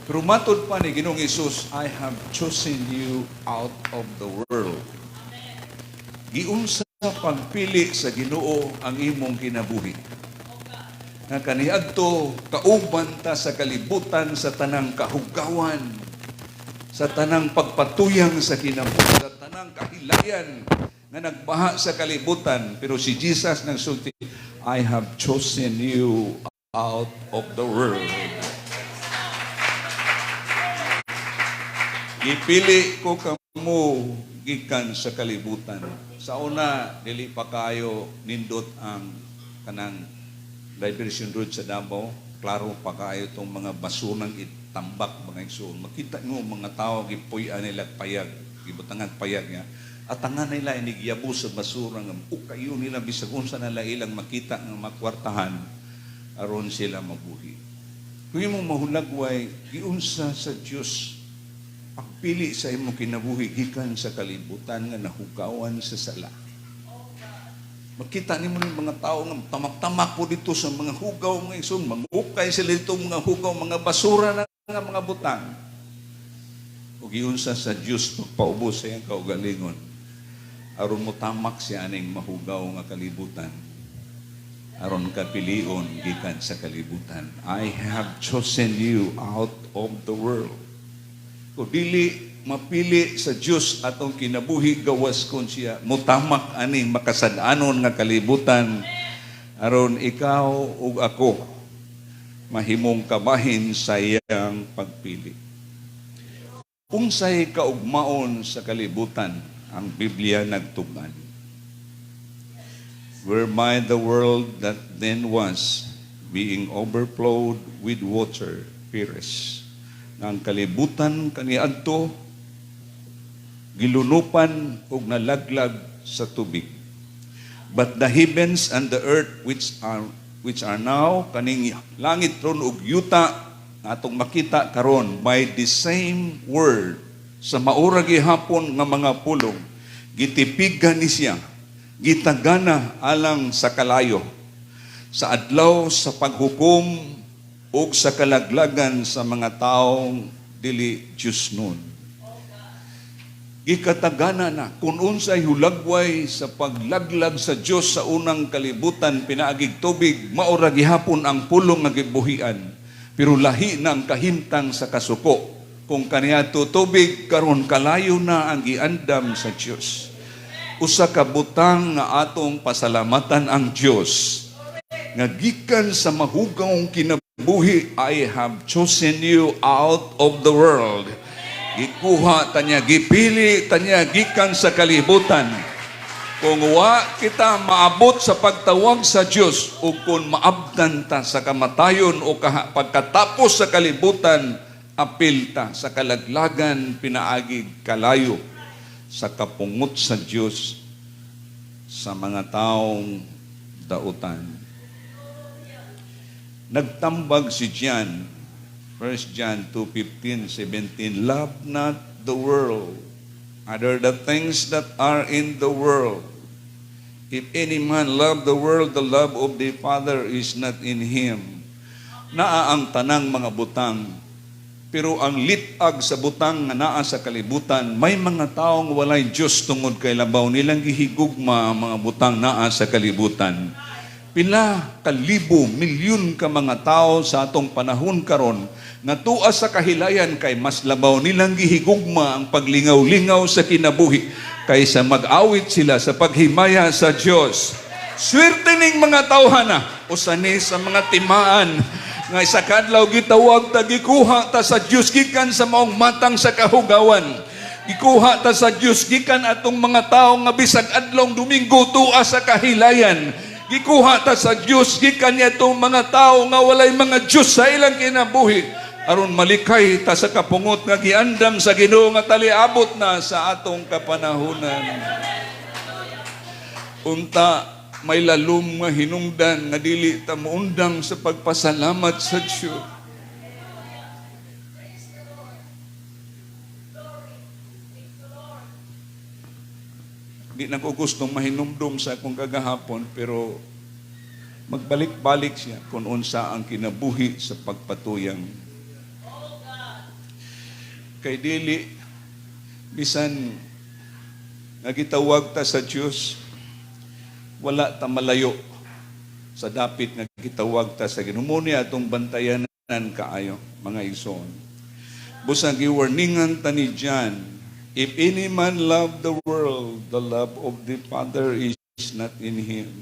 Pero matod pa ni Ginoong Hesus, I have chosen you out of the world. Giunsa pagpili sa Ginoo ang imong kinabuhi. Nga kaniadto kauban ta sa kalibutan, sa tanang kahugawan, sa tanang pagpatuyang sa kinabuhi, sa tanang kahilayan nga nagbaha sa kalibutan. Pero si Jesus nagsulti, I have chosen you out of the world. Ipili ko kamo gikan sa kalibutan. Sa una, dili pa kayo nindot ang kanang diversion road sa Davao. Klaro pa kayo itong mga basunang itambak mga igsoon. Makita nyo mga tao gipuy-an nila payag, gibutangan payag nga. At tangan nila inigyabos sa basura nga ukayo nila bisag unsa nila ilang makita nga makwartahan aron sila mabuhi. Kung imong mahulagway giunsa sa Dios pagpili sa imong kinabuhi gikan sa kalibutan nga nahugawan sa sala. Makita nimo ng mga tao nga tamak-tamak po dito sa mga hugaw mga igsoon, mangukay sila dito mga hugaw, mga basura na nga mga butang. Ug giunsa sa Dios pagpaubos sa iyang kaugalingon aron mo tamak siya aning mahugaw nga kalibutan. Aron ka pilion gikan sa kalibutan. I have chosen you out of the world. Kung dili mapili sa Diyos atong kinabuhi gawas kon siya, mutamak aning makasad-anon nga kalibutan aron ikaw ug ako mahimong kabahin sa iyang pagpili. Unsay kaugmaon sa kalibutan ang Biblia nagtugan. Whereby the world that then was, being overflowed with water, perished. Ang kalibutan kaniadto gilunupan ug nalaglag sa tubig. But the heavens and the earth which are now kaning langit ron ug yuta atong makita karon by the same word sa maura gihapon nga mga pulong gitipigan ni siya, gitagana alang sa kalayo, sa adlaw sa paghukom ug sa kalaglagan sa mga taong dili Diyos nun. Gikatagana na kung unsay hulagway sa paglaglag sa Diyos sa unang kalibutan pinaagig tubig, maura gihapon ang pulong nga gibuhian. Pero lahi na ang kahimtang sa kasuko. Kung kaniadto tubig karon kalayo na ang giandam sa Diyos. Usa ka butang nga atong pasalamatan ang Diyos. Nga gikan sa mahugawng kinabuhi, I have chosen you out of the world. Gikuha tanya, gipili tanya gikan sa kalibutan. Kung wa kita maabot sa pagtawag sa Dios o kung maabdan ta sa kamatayon o pagkatapos sa kalibutan, apil ta sa kalaglagan pinaagig kalayo sa kapungot sa Dios sa mga taong dautan. Nagtambag si John, 1 John 2:15, 17, love not the world, other the things that are in the world. If any man love the world, the love of the Father is not in him. Naa ang tanang mga butang, pero ang litag sa butang nga naa sa kalibutan, may mga taong walay Diyos tungod kay labaw nilang gihigugma ang mga butang naa sa kalibutan. Pila kalibo, milyon ka mga tao sa atong panahon karon nga tua sa kahilayan kay mas labaw nilang gihigugma ang paglingaw-lingaw sa kinabuhi kaysa mag-awit sila sa paghimaya sa Dios. Swerte ning mga tawhana usani sa mga timaan nga isa kadlaw gitawag ta gikuha ta sa Dios gikan sa maong matang sa kahugawan. Gikuha ta sa Dios gikan atong mga tawo nga bisag adlaw Domingo tua sa kahilayan. Gikuha ta sa Diyos, gikan niya itong mga tao nga walay mga Diyos sa ilang kinabuhi. Aron malikay ta sa kapungot nga giandam sa Ginoo nga taliabot na sa atong kapanahunan. Unta, may lalom nga hinungdan nga dili ta muundang sa pagpasalamat sa Diyos. Di na ko gustong mahinumdum sa akong kagahapon, pero magbalik-balik siya kung unsa ang kinabuhi sa pagpatuyang. Kay dili bisan nagitawag ta sa Dios, wala ta malayo sa dapit nga gitawag ta sa Ginoo. Ni atong bantayanan kaayo, mga igsoon. Busang giwarningan ta ni John, if any man love the world, the love of the Father is not in him.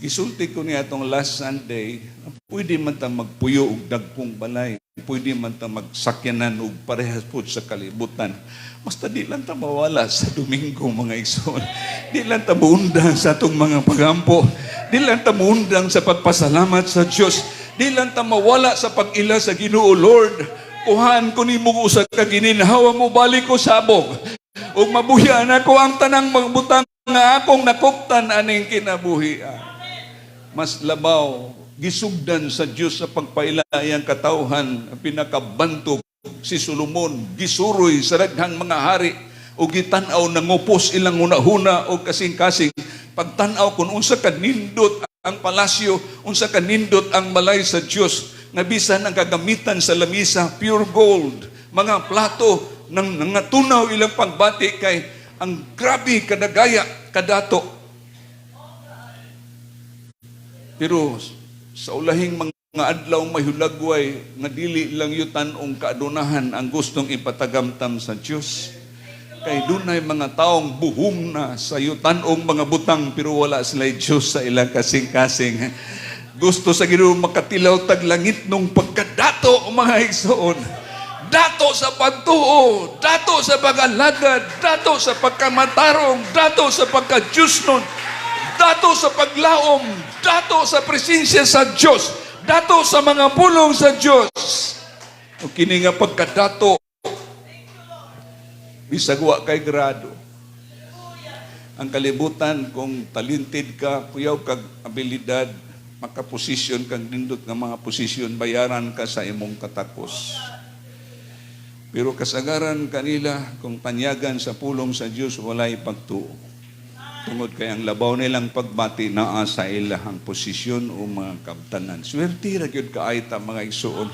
Gisulti ko niya atong last Sunday, pwede man ta magpuyo og dagkong balay, pwede man ta magsakyanan og parehas po sa kalibutan. Basta di lang ta mawala sa Domingo, mga igsoon. Di lang ta muundang sa atong mga pagampo. Di lang ta muundang sa pagpasalamat sa Diyos. Di lang ta mawala sa pag-ila sa Ginoo. Lord, kuhaan ko ni mo usa ka gininhawa mo, balik ko sabog. Ug mabuhian ako ang tanang mga butang nga akong nakuptan aning kinabuhian. Mas labaw, gisugdan sa Diyos sa pagpailayang katawhan, pinakabantog si Solomon, gisuroy sa daghang mga hari, o gitanaw nangupos ilang hunahuna o kasing-kasing, pagtanaw kung unsa kanindot ang palasyo, unsa kanindot ang balay sa Diyos, nga bisan ang kagamitan sa lamisa, pure gold, mga plato, nang natunaw ilang pagbati kay ang grabe kadagaya, kadato. Pero sa ulahing mga adlaw mahulagway nga dili lang yutan ong kaadunahan ang gustong ipatagamtam sa Dios. Kay dunay mga taong buhong na sa yutanong mga butang pero wala sila Dios sa ilang kasing-kasing. Gusto sa Ginoo makatilaw tag langit nung pagkadato, mga igsoon. Dato sa pagtuo, dato sa pag-alagad, dato sa pagkamatarong, dato sa pagka-Diyos nun, dato sa paglaom, dato sa presensya sa Diyos, dato sa mga pulong sa Diyos. O kini nga pagkadato, bisagwa kay grado. Ang kalibutan, kung talented ka, kuyaw kag abilidad, makaposisyon kang nindot nga mga posisyon, bayaran ka sa imong katakos. Pero kasagaran kanila, kung tanyagan sa pulong sa Diyos, walay pagtuo. Tungod kay ang labaw nilang pagbati naa sa ilahang posisyon o mga kabtanan. Swerte ra gyud kaay ta, mga igsoon.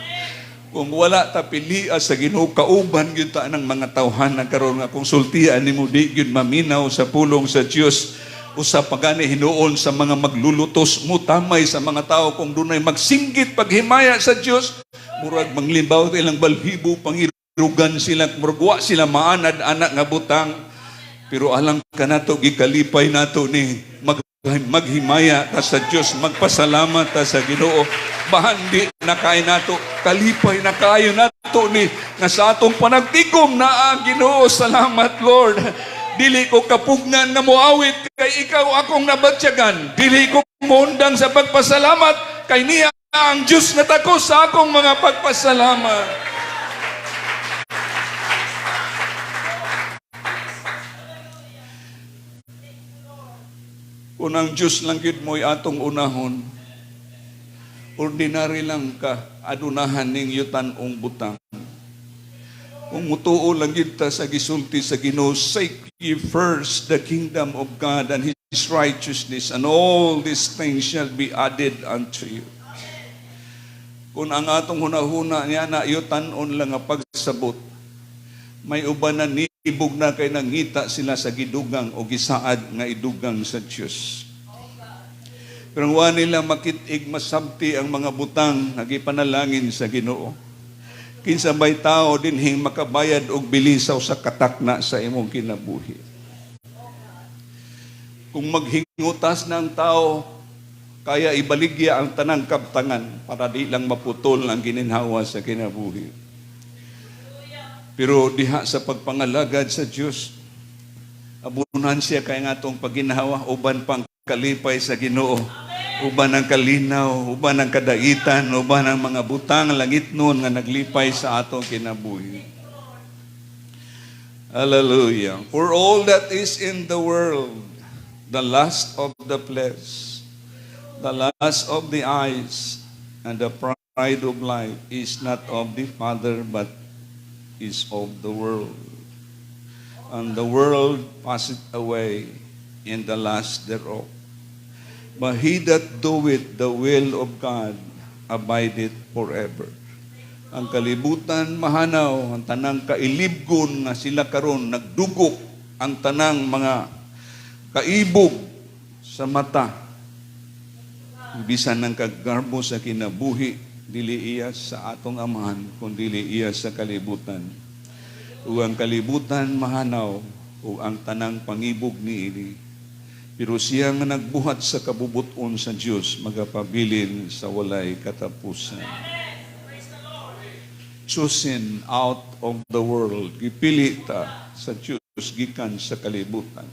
Kung wala ta pilia sa Ginoo, kauban gyud ta ng mga tawhanan karon nga kung sultian nimo di gyud maminaw sa pulong sa Dios. Usa pa gani hinuon sa mga maglulutos mo tamay sa mga tao kung dunay magsinggit paghimaya sa Dios, murag manglibaw ilang balhibo pangirugan sila, murag sila maanad anak nga butang. Pero alang ka nato, gikalipay nato ni maghimaya ta sa Diyos, magpasalamat ta sa Ginoo. Bahandi na kayo nato, kalipay na kayo nato ni nga sa atong panagtikom na ang Ginoo. Salamat, Lord. Dili ko kapugnan nga moawit kay ikaw akong nabatyagan. Dili ko muundang sa pagpasalamat kay niya ang Diyos na tako sa akong mga pagpasalamat. Kung ang Diyos lang yun mo'y atong unahon, ordinary lang ka, adunahan ning yutan ong butang. Kung mutuo lang yun ta sa gisulti sa Ginoo, seek ye first the kingdom of God and His righteousness, and all these things shall be added unto you. Kung ang atong hunahuna niya na yutan-on lang nga pagsabot, may uban na nibog na kay nangita sila sa gidugang o gisaad nga idugang sa Diyos. Pero wa nila makitig masabti ang mga butang nagipanalangin sa Ginoo. Kinsa may tao dinhing makabayad og bilisaw sa katakna sa imong kinabuhi. Kung maghingutas na ang tao, kaya ibaligya ang tanang kabtangan para di lang maputol ang gininhawa sa kinabuhi. Pero diha sa pagpangalagad sa Diyos, abunan siya kay nga itong paginahawa, uban pang kalipay sa Ginoo, uban ang kalinaw, uban ang kadaitan, uban ang mga butang langit noon nga naglipay sa atong kinabuhi. Hallelujah. For all that is in the world, the lust of the flesh, the lust of the eyes, and the pride of life is not of the Father, but is of the world. And the world passeth away in the lust thereof. But he that doeth the will of God abideth forever. ang kalibutan mahanaw, ang tanang kailibgon nga sila karon nagdugok ang tanang mga kaibog sa mata. Bisan ng kagarbo sa kinabuhi, dili iya sa atong amahan, kundi iya sa kalibutan. O ang kalibutan mahanaw, o ang tanang pangibog niini. Pero siya nga nagbuhat sa kabubuton sa Dios, magapabilin sa walay katapusan. Chosen out of the world, gipili ta sa Dios gikan sa kalibutan.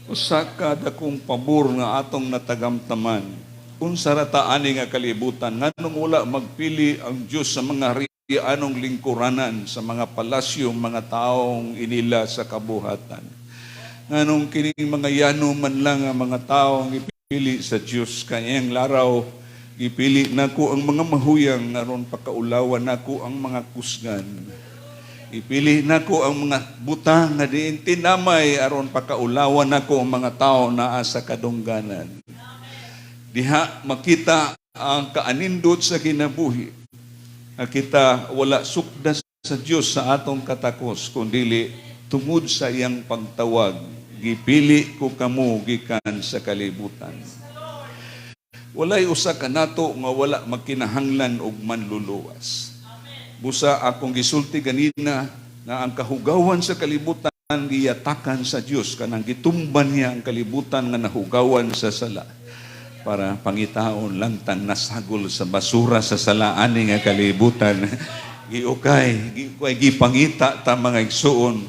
Usa ka dakong pabor nga atong natagamtaman. Unsa ra ta ani nga kalibutan nganong wala magpili ang Dios sa mga anong lingkuranan sa mga palasyo, mga taong inila sa kabuhatan. Nganong kining mga yano man lang ang mga taong ipili sa Dios kanyang laraw, ipili nako ang mga mahuyang aron pakaulawan nako ang mga kusgan. Ipili nako ang mga butang nga diin tinamay aron pakaulawan nako ang mga tao naa sa kadungganan. Diha makita ang kaanindot sa kinabuhi. Kita wala sukda sa Dios sa atong katakos kundi tungod sa iyang pagtawag, gipili ko kamo gikan sa kalibutan. Walay usa ka nato nga wala magkinahanglan og manluluwas. Busa akong gisulti ganina na ang kahugawan sa kalibutan giyatakan sa Dios kanang gitumban niya ang kalibutan nga nahugawan sa sala para pangitaon lang tang nasagol sa basura sa sala ani nga kalibutan. Gipangita ta mga igsuon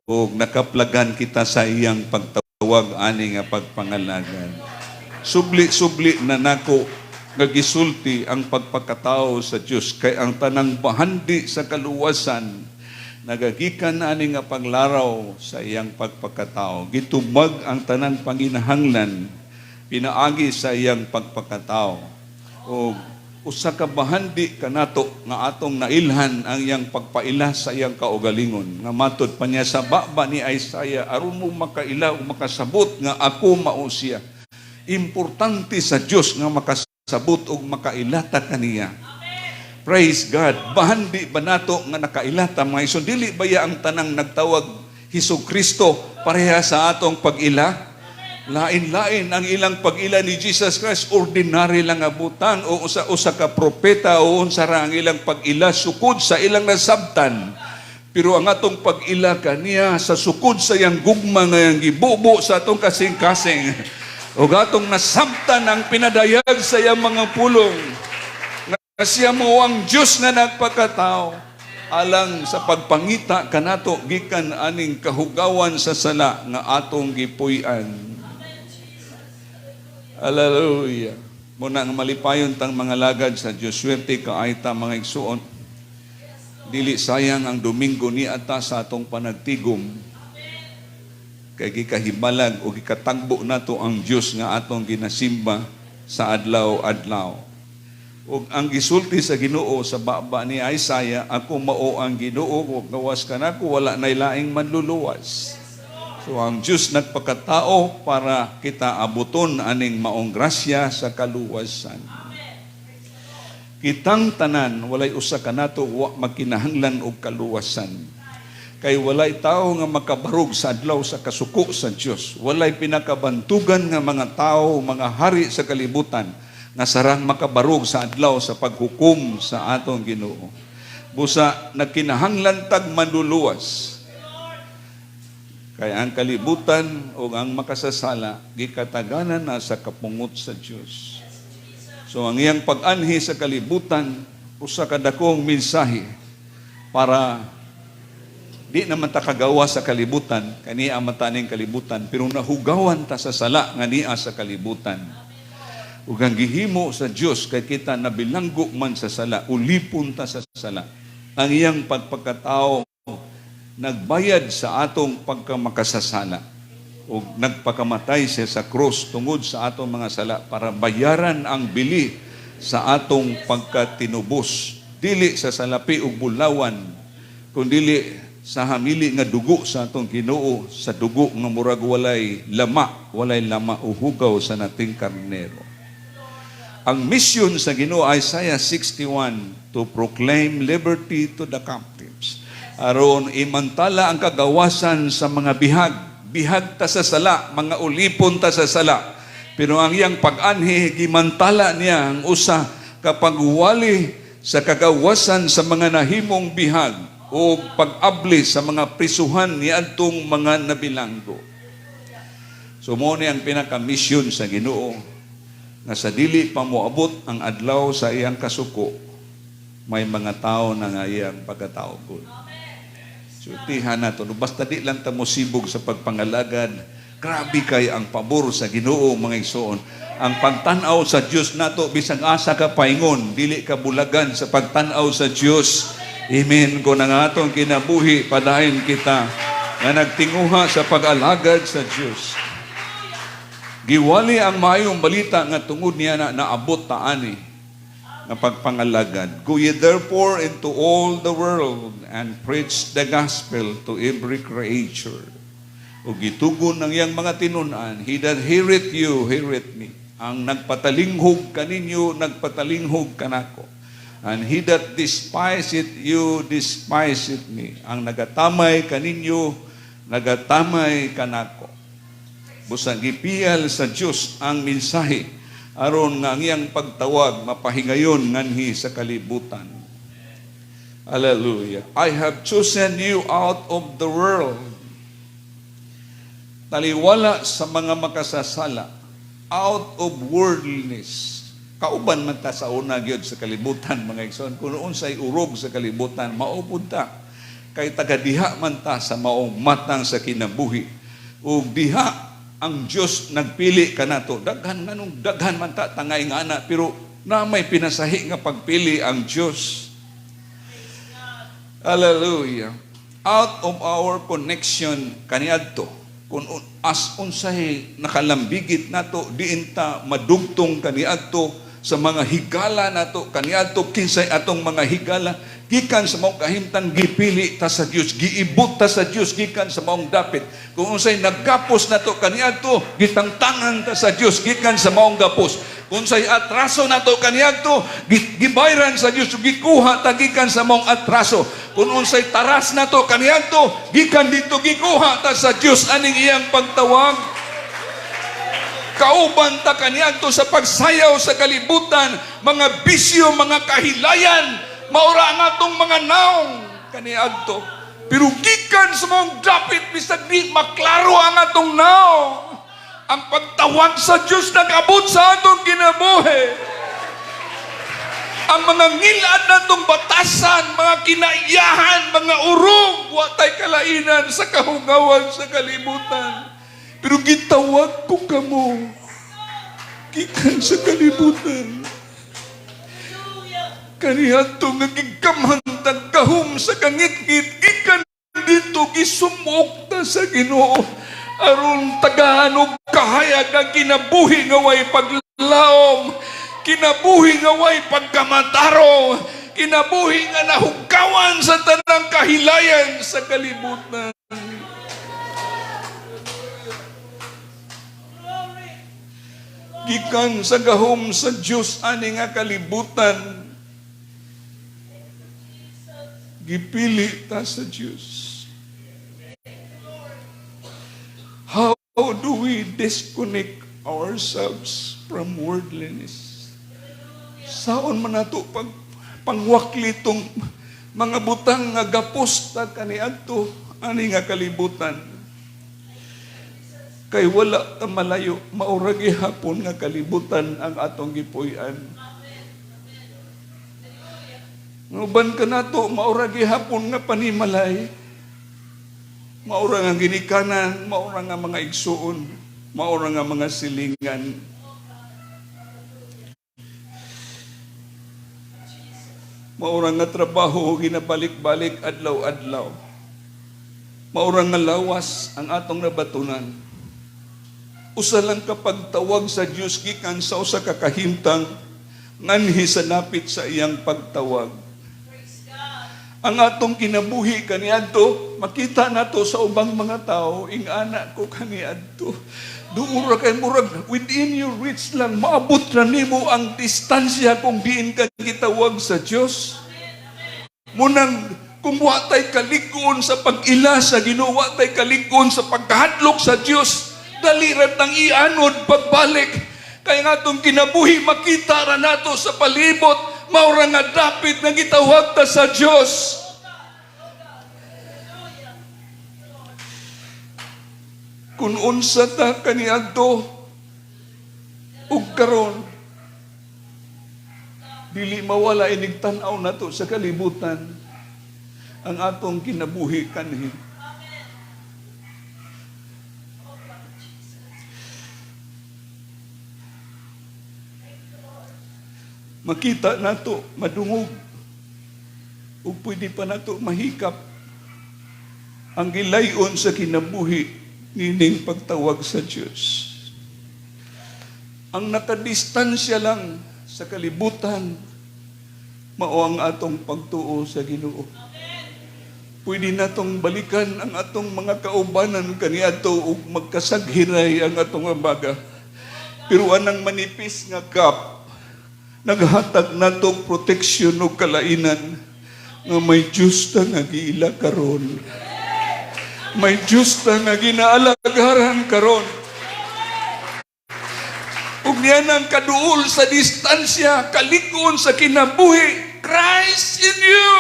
o nakaplagan kita sa iyang pagtawag ani nga pagpangalagan. Subli na nako nga gisulti ang pagpakatao sa Dios kay ang tanang bahandi sa kaluwasan nagagikan ani nga paglaraw sa iyang pagpakatao. Gitubag ang tanang panginahanglan pinaagi sa iyang pagpakatao. O usa ka bahandi kanato nga atong nailhan ang iyang pagpaila sa iyang kaugalingon. Nga matod pa niya sa baba ni Isaiah, aron mo makaila o makasabot nga ako mao siya. Importante sa Dios nga makasabot o makailata kaniya. Praise God. Bahandi ba nato nga nakailata mga ison? Dili ba ya ang tanang nagtawag Hesukristo pareha sa atong pag-ila? Lain-lain ang ilang pag-ila ni Jesus Christ, ordinary lang nga butang o usa ka propeta o unsa ra ang ilang pag-ila sukod sa ilang nasabtan. Pero ang atong pag-ila kaniya sa sukod sa iyang gugma nga yang gibubo sa atong kasing-kasing. O atong nasabtan ang pinadayag sa iyang mga pulong. Nga siya mo ang Diyos nga nagpakatao. Alang sa pagpangita kanato gikan aning kahugawan sa sala nga atong gipuy-an. Hallelujah. Muna nga malipayon tang mga lagad sa Diyos. Swerte ka ay ta mga igsuon. Dili sayang ang Domingo ni ata sa atong panagtigom. Kay gikahibalag o gikatagbo nato ang Diyos nga atong ginasimba sa adlaw-adlaw. O ang gisulti sa Ginoo sa baba ni Isaiah, ako mao ang Ginoo, ug gawas kanako wala nay laing manluluwas. So ang Diyos nagpakatao para kita abuton aning maong grasya sa kaluwasan. Kitang tanan walay usa kanato wa magkinahanglan og kaluwasan. Kay walay tao nga makabarog sa adlaw sa kasuko sa Dios. Walay pinakabantugan nga mga tao, mga hari sa kalibutan nga sarang makabarog sa adlaw sa paghukom sa atong Ginoo. Busa nagkinahanglan tag manluluwas. Kay ang kalibutan o ang makasasala gikataganan na sa kapungot sa Dios. So ang iyang pag-anhi sa kalibutan usa ka dakong mensahe para di naman ta kagawa sa kalibutan, kaniya ang mataning kalibutan, pero nahugawan ta sa sala nga niya sa kalibutan. Ug ang gihimo sa Dios kay kita nabilanggo man sa sala, ulipon ta sa sala. Ang iyang pagpakatao nagbayad sa atong pagkamakasasala ug nagpakamatay siya sa krus tungod sa atong mga sala para bayaran ang bili sa atong pagkatinubos. Dili sa salapi ug bulawan, kundi sa hamili nga dugo sa atong Ginoo, sa dugo nga murag walay lama o hugaw sa nating karnero. Ang mission sa Ginoo, Isaiah 61, to proclaim liberty to the captives. Aron imantala ang kagawasan sa mga bihag. Bihag ta sa sala, mga ulipon ta sa sala. Pero ang iyang pag-anhi, gimantala niya ang usa kapag wali sa kagawasan sa mga nahimong bihag o pag-abli sa mga prisuhan ni adtong mga nabilanggo. So mo ni ang pinaka-mission sa Ginoo, na sa dili pa moabot ang adlaw sa iyang kasuko, may mga tao na nga iyang pagkataogon. So tihan nato, basta di lang ta mo sibog sa pagpangalagad, grabe kay ang pabor sa Ginoo mga igsoon. Ang pagtanaw sa Dios nato, bisag asa ka paingon, dili ka bulagan sa pagtanaw sa Dios. Amen. Kung ang atong kinabuhi, padayon kita na nagtinguha sa pag-alagad sa Dios. Giwali ang maayong balita nga tungod niya na naabot ta ani nga pagpangalagad. Go ye therefore into all the world and preach the gospel to every creature. O gitugon ng iyang mga tinunan, he that heareth you, heareth me. Ang nagpatalinghog kaninyo, nagpatalinghog kanako. And he that despiseth you, despiseth me. Ang nagatamay kaninyo, nagatamay kanako. Busang gipiyal sa Diyos ang mensahe aron nga ang iyang pagtawag mapahingayon nganhi sa kalibutan. Hallelujah. I have chosen you out of the world. Taliwala sa mga makasasala, out of worldliness. Kauban man ta sa una gyud sa kalibutan mga igsoon. Kung unsay urog sa kalibutan, maupod ta. Kay tagadiha man ta sa maong matang sa kinabuhi. Ug diha ang Diyos nagpili kanato. Daghan man ta tangay nga ana, pero na may pinasahi nga pagpili ang Diyos. Hallelujah. Out of our connection kaniadto, kung as unsay nakalambigit nato, diin ta madugtong kaniadto sa mga higala nato kaniadto, kinsay atong mga higala gikan sa maong kahimtang gipili ta sa Dios, giibot ta sa Dios gikan sa maong dapit. Kung unsay naggapos nato kaniadto, gitangtangan ta sa Dios gikan sa maong gapos. Kung unsay atraso nato kaniadto, gibayran sa Dios, gikuha ta gikan sa maong atraso. Kung unsay taras nato kaniadto, gikan dito gikuha ta sa Dios aning iyang pagtawag. Kauban ta kaniadto sa pagsayaw sa kalibutan, mga bisyo, mga kahilayan, maura ang atong mga naong kaniadto. Pero gikan sa mong dapit, bisag di maklaro ang atong naong. Ang pagtawag sa Diyos nag-abot sa atong kinabuhi. Ang mga ngilad natong batasan, mga kinaiyahan, mga urong, watay kalainan sa kahungawan sa kalibutan. Pero gitawag ko kamo, gikan sa kalibutan. Kaniadto nga gikamhantag kahum sa kangit-ngit, gikan dito gisumok ta sa Ginoo. Aron tagahan og kahayag ang kinabuhi nga way paglaom, kinabuhi nga way pagkamataro, kinabuhi nga nahugawan sa tanang kahilayan sa kalibutan. Gikan sa gahom sa Diyos ani nga kalibutan, gipili ta sa Diyos. How do we disconnect ourselves from worldliness? Saon man nato pangwakli tong mga butang nga gapos ta kaniadto ani nga kalibutan? Kay wala ta malayo, mauragi hapon nga kalibutan ang atong gipuy-an. Nguban ka nato, mauragi hapon nga panimalay. Maura nga ginikanan, maura nga mga igsuon, maura nga mga silingan. Maura nga trabaho, ginabalik-balik, adlaw-adlaw. Maura nga lawas ang atong nabatunan. Usa lang kapag tawag sa Diyos gikan sa usa ka kahimtang nganhi sa napit sa iyang pagtawag. ang atong kinabuhi kaniadto, makita nato sa ubang mga tao, ing anak ko kaniadto. Duura kay murag within your reach lang, maabot na nimo ang distansya kung diin ka gitawag sa Dios. Munang kung wa tay kalig-on sa pag-ila sa Ginoo, wa tay kalig-on sa pagkahadlok sa Dios, dali ra tang ianod pagbalik. Kay nga itong kinabuhi, makita ra nato sa palibot, maura nga dapit na gitawag ta sa Dios. Kung unsa ta kaniadto ug karon, dili mawala inig tan-aw nato sa kalibutan ang atong kinabuhi kanhi. Makita nato madungog ug pwede pa nato mahikap ang gilayon sa kinabuhi nining pagtawag sa Diyos. Ang nakadistansya lang sa kalibutan, mao ang atong pagtuo sa Ginoo. Pwede natong balikan ang atong mga kaubanan kaniadto ug magkasaghiray ang atong abaga. Pero anang manipis nga gap, naghatag natong proteksyon ug kalainan nga may Diyos ta nga giila karon. May Diyos ta nga ginaalagaran karon. Ug niyan ang kaduol sa distansya, kalig-on sa kinabuhi, Christ in you.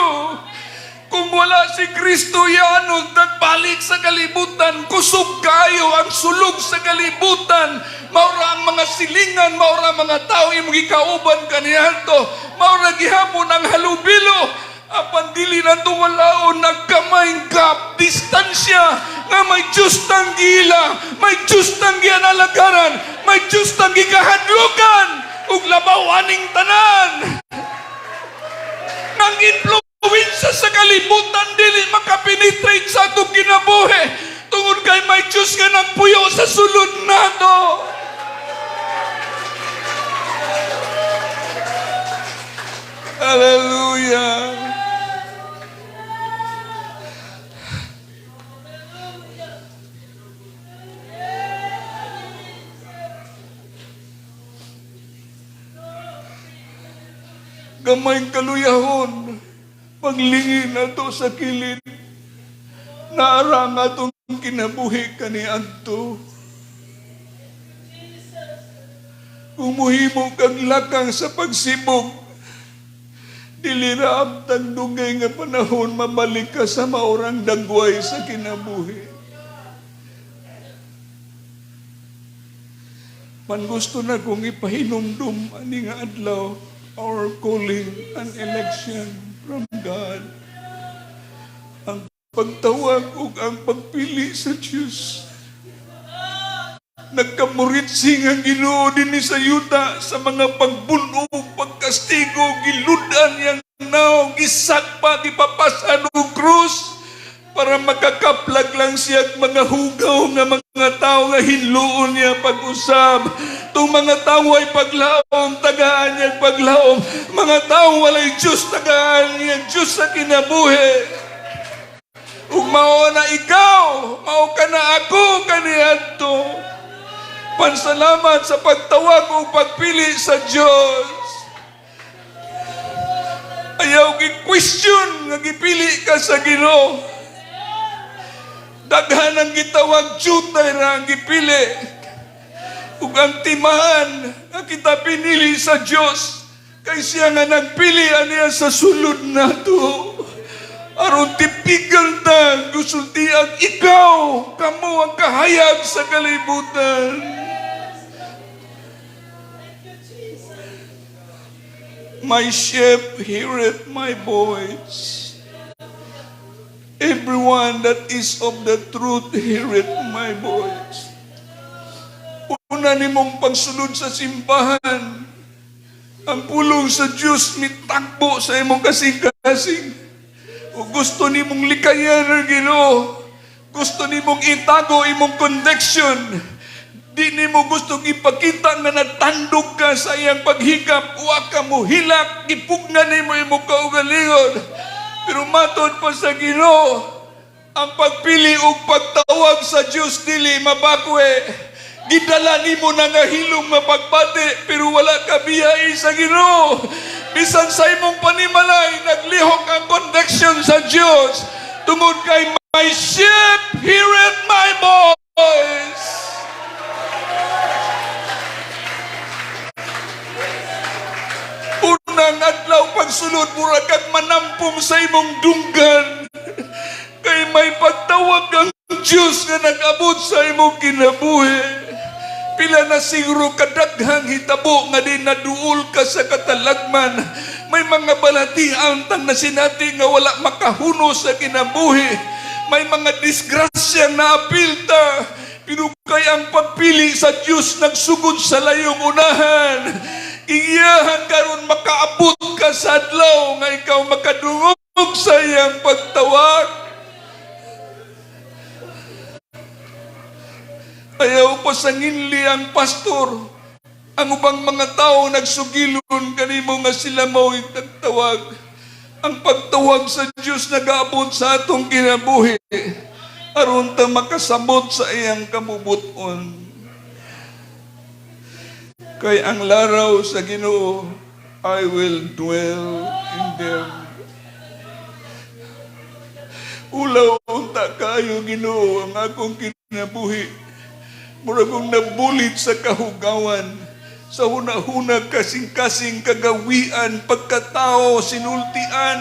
Kung wala si Kristo yanod, nagbalik sa kalibutan, kusog kayo ang sulog sa kalibutan. Maura ang mga silingan, maura mga tao imong gikauban kaniadto, maura gihapon ang halubilo. Apan dili na tuwalaon, nagkamayng gap, distansya, nga may Diyos tang gila, may Diyos tang gianalagaran, may Diyos tang gikahadlukan, ug labaw aning tanan. Nang influensya sa kalibutan, dili makapenetrate sa atong kinabuhi, tungod kay may Diyos nga nagpuyo sa sulod nato. Hallelujah. Gamayng kaluyahon, paglingin nato sa kilid, naara nga itong kinabuhi kaniadto. Kung muhimo kang lakang sa pagsibog, dili ra abtang dugay nga panahon mabalik ka sa maurang dagway sa kinabuhi. Man gusto na kong ipahinumdum ani nga adlaw, our calling and election from God. Ang pagtawag ug ang pagpili sa Diyos. Nagkamuritsi nga Ginoo dinhi sa yuta sa mga pagbunog, pagkastigo, giludan yang naong gisakpa, gipapasan og krus para makakaplag lang siya mga hugaw nga mga tao nga hinluon niya pag-usab. Itong mga tao ay paglaom, tagaan niya paglaom. Mga tao walay Diyos, tagaan niya Diyos sa kinabuhi. Ug mao na ikaw, mao ka na ako kaniadto. Pansalamat sa pagtawag o pagpili sa Diyos. Ayaw gi-question nga gipili ka sa Ginoo. Daghan ang gitawag jutay ra ang gipili. Ug ang timahan nga kita pinili sa Diyos, kay siya nga nagpili aniya sa sulod nato. Aron tipigal ta, gusultian ikaw, kamo ang kahayag sa kalibutan. My sheep heareth my voice. Everyone that is of the truth heareth my voice. Una nimong pagsunod sa simbahan, ang pulong sa Diyos mitagbo sa imong kasing-kasing. O gusto nimong likayan ng Ginoo, gusto nimong itago imong conviction, di nimo gusto ipakita nga natandog ka sa iyang paghikap, wa ka mo hilak, ipugna nimo imong kaugalingon. Pero matod pa sa Ginoo, ang pagpili ug pagtawag sa Dios dili mabakwe. Gidala nimo na nga hilom mapagpati, pero wala ka biyay sa Ginoo. Bisan sa imong panimalay, naglihok ang connection sa Dios. Tungod kay my sheep heareth my voice. Unang adlaw pagsulod mura kag manampong sa imong dunggan. Kay may pagtawag ang Diyos nga nag-abot sa imong kinabuhi. Pila na siguro kadaghang hitabo nga di naduol ka sa katalagman. May mga balatian tang na sinati nga wala makahuno sa kinabuhi. May mga disgrasyang naapilta. Pero kay ang pagpili sa Diyos nagsugod sa layong unahan. Iyahan karon makaabot ka sa adlaw nga ikaw makadungog sa iyang pagtawag. Ayaw pa sa nginli ang pastor. Ang ubang mga tao nagsugilon kanimo nga sila mao'y nagtawag. Ang pagtawag sa Diyos nag-aabot sa atong kinabuhi. Aron ta makasabot sa iyang kamubuton. Kay ang laraw sa Ginoo, I will dwell in them. Ulaw unta kayo Ginoo ang akong kinabuhi. Mura kong nabulit sa kahugawan, sa hunahunag kasing-kasing kagawian, pagkatao, sinultian.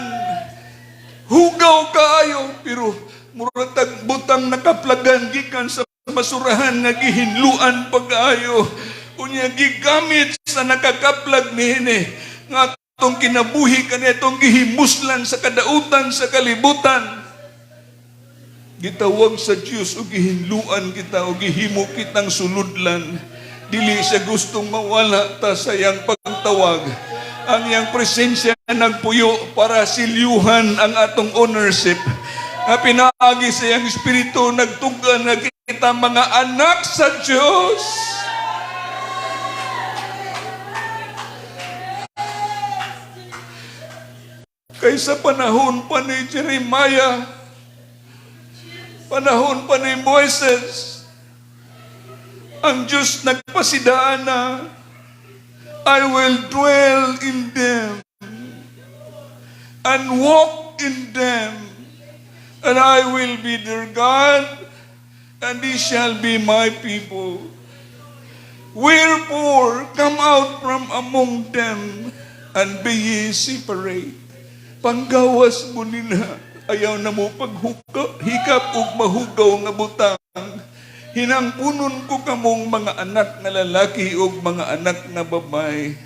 Hugaw kaayo, pero mura tagbutang nakaplagan gikan sa masurahan nga gihinluan pag-ayo. Unya gigamit sa nakakaplag nihini, nga atong kinabuhi kanitong gihimuslan sa kadautan sa kalibutan. Gitawag sa Diyos o gihinluan kita o gihimo kitang suludlan. Dili siya gustong mawala ta sa iyang pagtawag. Ang iyang presensya nagpuyo para silyuhan ang atong ownership. Nga pinaagi sa iyang espiritu nagtugan na kita mga anak sa Diyos. Kaysa panahon pa ni Jeremiah, panahon pa ni Moises, ang Diyos nagpasidaan na, I will dwell in them and walk in them, and I will be their God, and they shall be my people. Wherefore, come out from among them, and be ye separate. Panggawas mo nila. Ayaw na mo paghikap ug mahugaw nga butang. Hinangpunon ko kamong mga anak nga lalaki ug mga anak nga babay.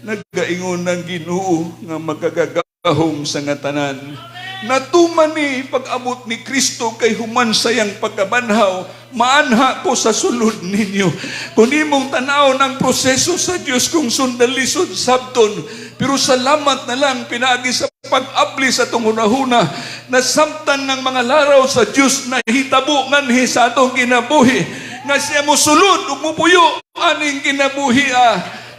Naggaingon ng Ginoo nga magagagahom sa nga tanan. Natuman ni pag-abot ni Kristo kay human sayang pagkabanhaw, maanha ko sa sulod ninyo. Kung imong tanaw ng proseso sa Diyos kung sundalisod sabton, pero salamat na lang pinaagi sa pag-abli sa itong hunahuna na samtan ng mga laraw sa Diyos na hitabo nganhi sa atong kinabuhi nga siya mo sulod ug mupuyo aning kinabuhi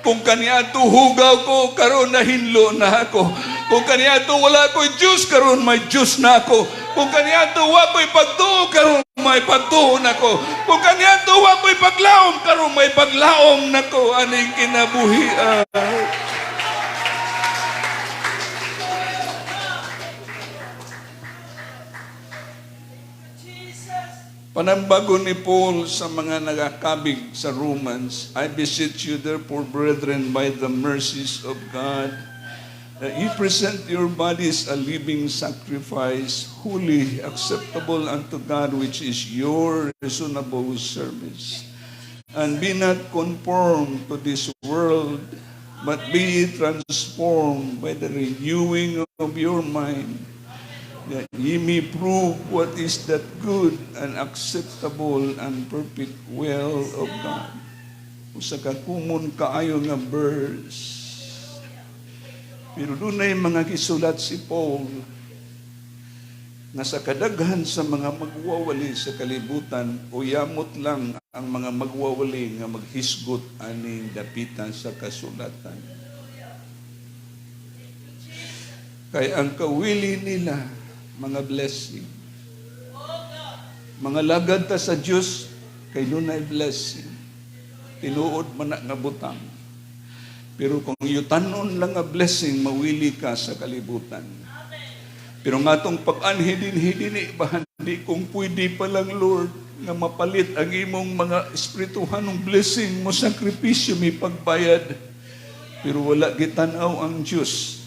kung kaniadto hugaw ko karon nahinlo na ako, kung kaniadto wala ko'y Diyos karon may Diyos na ako, kung kaniadto wa ko'y pagtuo karon may pagtuo nako, kung kaniadto wa ko'y paglaom karon may paglaom nako aning kinabuhi. Panambago ni Paul sa mga nagakabig sa Romans, I beseech you therefore, brethren, by the mercies of God, that you present your bodies a living sacrifice, holy, acceptable unto God, which is your reasonable service. And be not conformed to this world, but be transformed by the renewing of your mind, that ye may prove what is that good and acceptable and perfect will of God. Usa ka kumon kaayo nga verse. Pero doon ay mga gisulat si Paul na sa kadaghan sa mga magwawali sa kalibutan, uyamot lang ang mga magwawali nga maghisgot aning dapitan sa kasulatan. Kay ang kawili nila, mga blessing. Mga lagad ta sa Diyos, kay dunay blessing. Tinuod man na nga butang. Pero kung yutanon lang nga blessing, mawili ka sa kalibutan. Pero nga itong pag-anhidin-hidin, hindi kung pwede pa lang, Lord, nga mapalit ang imong mga espirituhan ng blessing mo, sakripisyo, may pagbayad. Pero wala gitanaw ang Diyos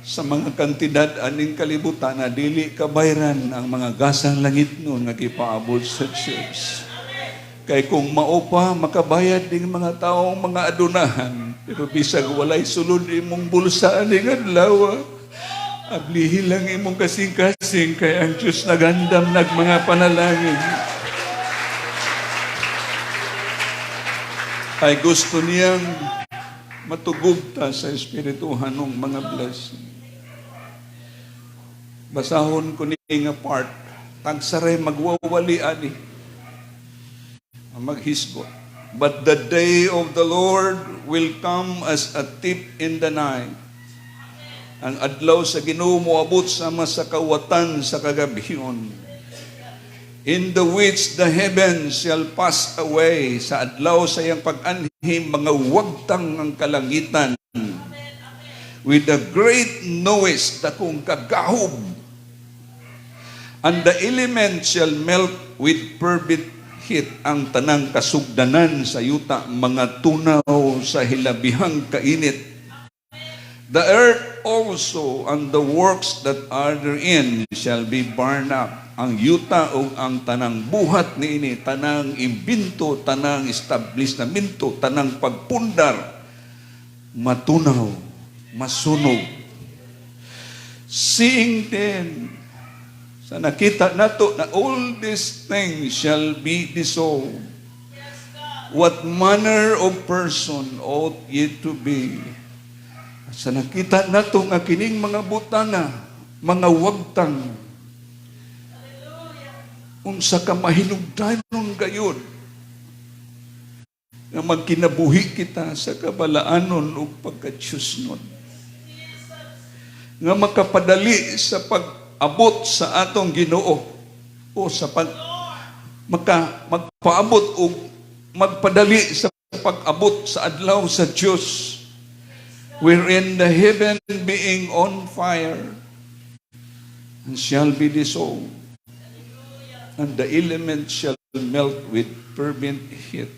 sa mga kantidad aning kalibutan na dili kabayran ang mga gasang langit nun nga gipaabot sa Diyos. Kay kung maupa, makabayad ding mga taong mga adunahan, pero bisag walay sulod imong bulsa aning adlaw, ablihi lang imong kasing-kasing kay ang Diyos nagandam nag mga panalangin. Ay gusto niyang matugugta sa espirituhan ng mga blessing. Basahon ko ni nga part, tagsaray magwawali ani, maghisgot. But the day of the Lord will come as a thief in the night. Ang adlaw sa Ginoo moabot sama sa kawatan sa kagabion. In the which the heavens shall pass away, sa adlaw sa iyang pag-anhim, mga wagtang ang kalangitan. With a great noise, dakong kagahob. And the elements shall melt with fervent heat, ang tanang kasugdanan sa yuta, mga tunaw sa hilabihang kainit. The earth also and the works that are therein shall be burned up. Ang yuta o ang tanang buhat niini, tanang imbinto, tanang establishmento, tanang pagpundar, matunaw, masunog. Seeing then, sa nakita nato na all these things shall be dissolved, what manner of person ought ye to be? Sa nakita nato nga kining mga butana, mga wagtang, unsa ka mahinungdanon gayon nga magkinabuhi kita sa kabalaanon o pagka-Diyos nun, nga makapadali sa pag-abot sa atong Ginoo o sa magpaabot o magpadali sa pag-abot sa adlaw sa Diyos, wherein the heaven being on fire and shall be dissolved, and the elements shall melt with fervent heat.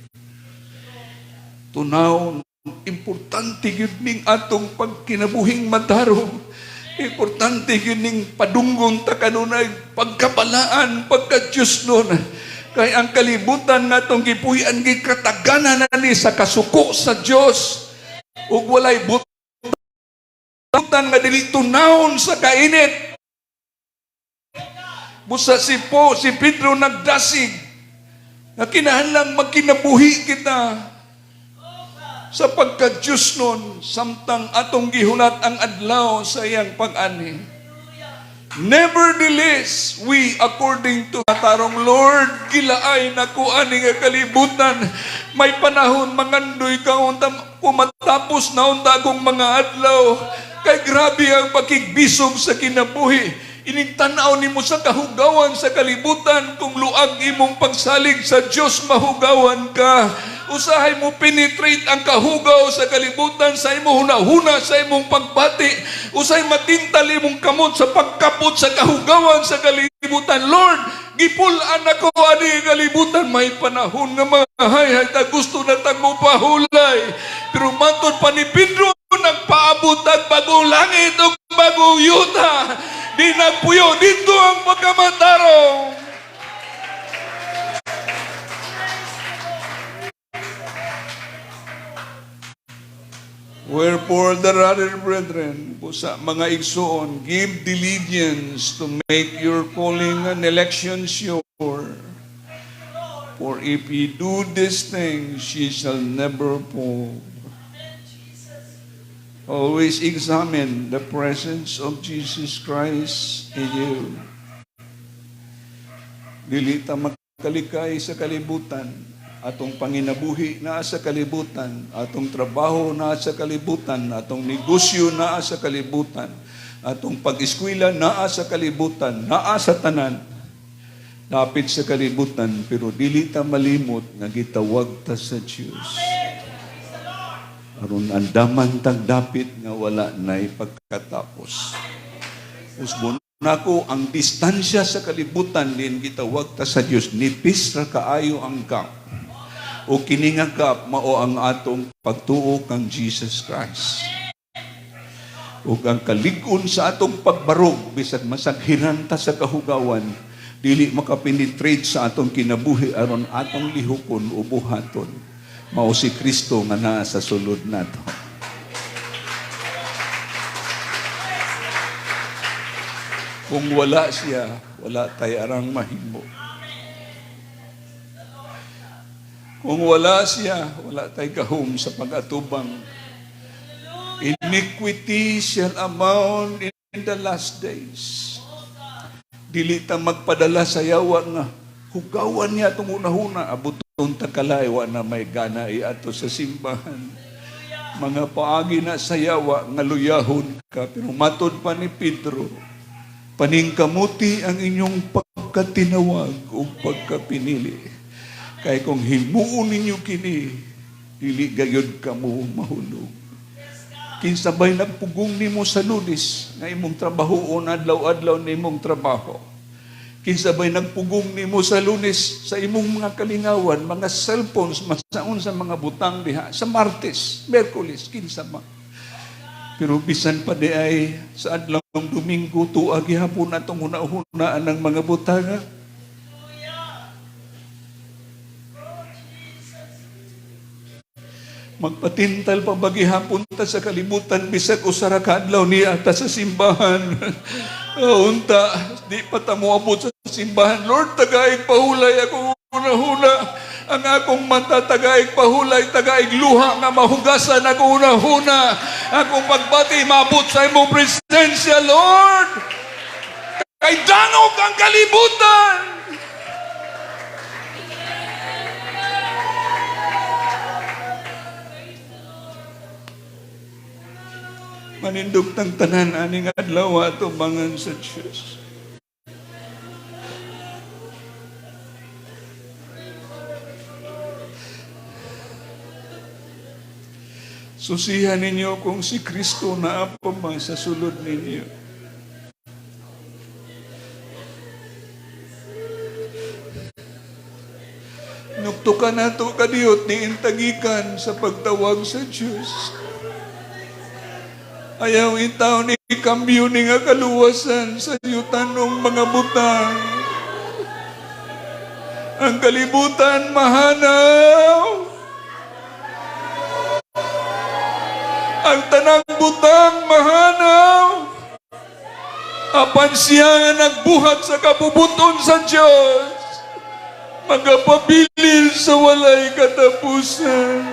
Tunaw, importante yun ning atong pagkinabuhing matarong. Importante yun ning padunggon ta kanunay pagkabalaan, pagka-Diyos nun. Kay ang kalibutan nga itong gipuyan, gikataganan na ni sa kasuko sa Diyos. Ug walay butan nga dili tunawon sa kainit. Busa si Pedro nagdasig, na kinahanglang magkinabuhi kita sa pagka-Diyos nun, samtang atong gihunat ang adlaw sa iyang pag-ani. Nevertheless, we according to tarong Lord, gilaay na ko ani nga kalibutan, may panahon mangandoy ka kung matapos na unta akong mga adlaw, kay grabe ang pakigbisog sa kinabuhi. Ining tanaw nimo sa kahugawan sa kalibutan, kung luag imong pagsalig sa Diyos, mahugawan ka. Usahay mo penetrate ang kahugaw sa kalibutan sa imo hunahuna sa imong pagbati. Usahay matintal imong kamot sa pagkapot sa kahugawan sa kalibutan. Lord, gipulan ako ani kalibutan, may panahon nga mga hayhay ta gusto na tagmo pahulay. Pero matod pa ni Pedro, nagpaabot ang bagong langit o bagong yuta. Di nagpuyo, dito ang pagkamatarong. Wherefore, the rather, brethren, sa mga igsoon, give diligence to make your calling and election sure. For if ye do these things, ye shall never fall. Always examine the presence of Jesus Christ in you. Dili ta magkalikay sa kalibutan. Atong panginabuhi na sa kalibutan. Atong trabaho na sa kalibutan. Atong negosyo na sa kalibutan. Atong pag-eskwela naa sa kalibutan, naa sa tanan, napit sa kalibutan, pero dili ta malimot nga gitawag ta sa Dios. Aron andaman tag dapit nga wala nay pagkatapos. Usbon nako ang distansya sa kalibutan din gitawag ta sa Dios, nipis ra kaayo ang gap. O kini nga gap mao ang atong pagtuo kang Jesus Christ. Ug ang kalig-on sa atong pagbarog bisag masaghiran ta sa kahugawan, dili makapenetrate sa atong kinabuhi aron atong lihokon o buhaton. Mao si Kristo nga naa sa sulod nato. Kung wala siya, wala tayo arang mahimo. Kung wala siya, wala tayo gahom sa pag-atubang. Iniquity shall abound in the last days. Dili ta magpadala sa yawa nga hugawan niya itong una-huna, abuton ta kalaywa na may gana ato sa simbahan. Mga paagi na sa yawa nga luyahon ka, pero matod pa ni Pedro, paningkamuti ang inyong pagkatinawag o pagkapinili. Kaya kung himuon ninyo kini, dili gayod ka mo mahulog. Kinsabay nagpugong nimo sa Lunes nga imong trabahoon adlaw-adlaw nimong trabaho. Kinsabay nagpugong nimo sa Lunes sa imong mga kalingawan, mga cellphones, masaon sa mga butang diha. Sa Martes, Merkulis, kinsaba. Pero bisan pa di ay sa adlaw ng Domingo, tuag gihapon atong hunahunaan ng mga butanga. Magpatintal pa bagihapon ta sa kalibutan bisag usara ka adlaw niya ta sa simbahan. Unta, di pa ta moabot sa simbahan. Lord, tagaig pahulay ako una-huna. Ang akong mata tagaig pahulay, tagaig luha nga mahugasan ako una-huna. Akong pagbati maabot sa imong presensya, Lord. Kay dangog ang kalibutan. Manindog tang tanan aning adlaw ato bangan sa Diyos. Susihan ninyo kung si Kristo na apa man sa sulod ninyo. Nuktukan nato kadiyot ni intagikan sa pagtawag sa Diyos. Ayaw itaw ni kambyo ni nga kaluwasan sa yutan ng mga butang. Ang kalibutan mahanaw. Ang tanang butang mahanaw. Apan siya nga nagbuhat sa kabubuton sa Diyos. Magapabilin sa walay katapusan.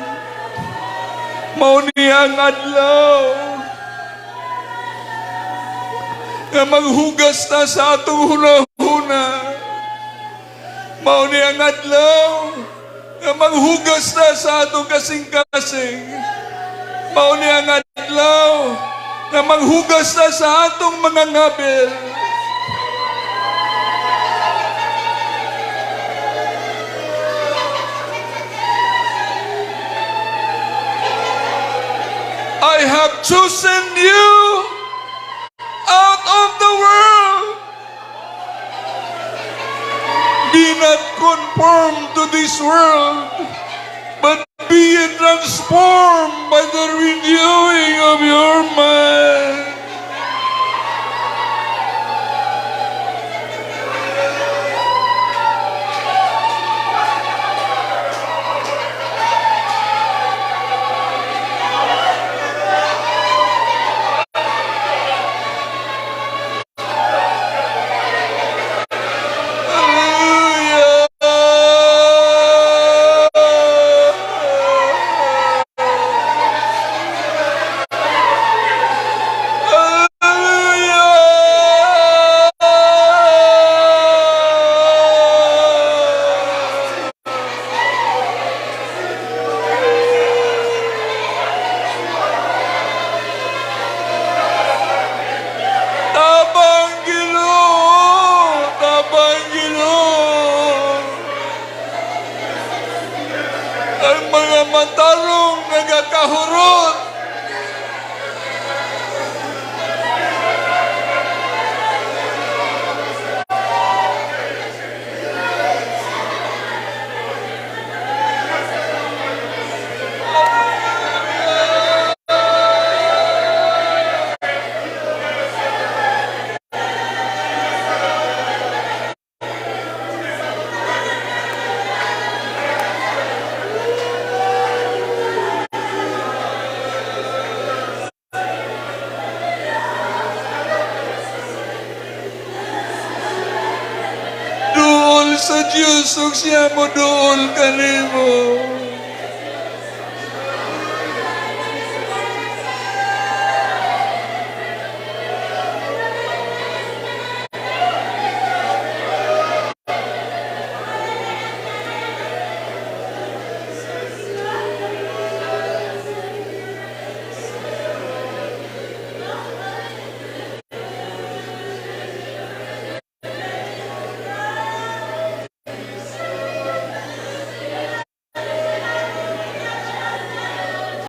Mao niya ang adlaw. Nga maghugas na sa atong hunahuna. Mao niya ang adlaw. Nga maghugas na sa atong kasing-kasing. Mao niya ang adlaw. Nga maghugas na sa atong mga ngabel. I have chosen you out of the world. Be not conformed to this world, but be ye transformed by the renewing of your mind. sa Diyos ug siya mo duol kanimo.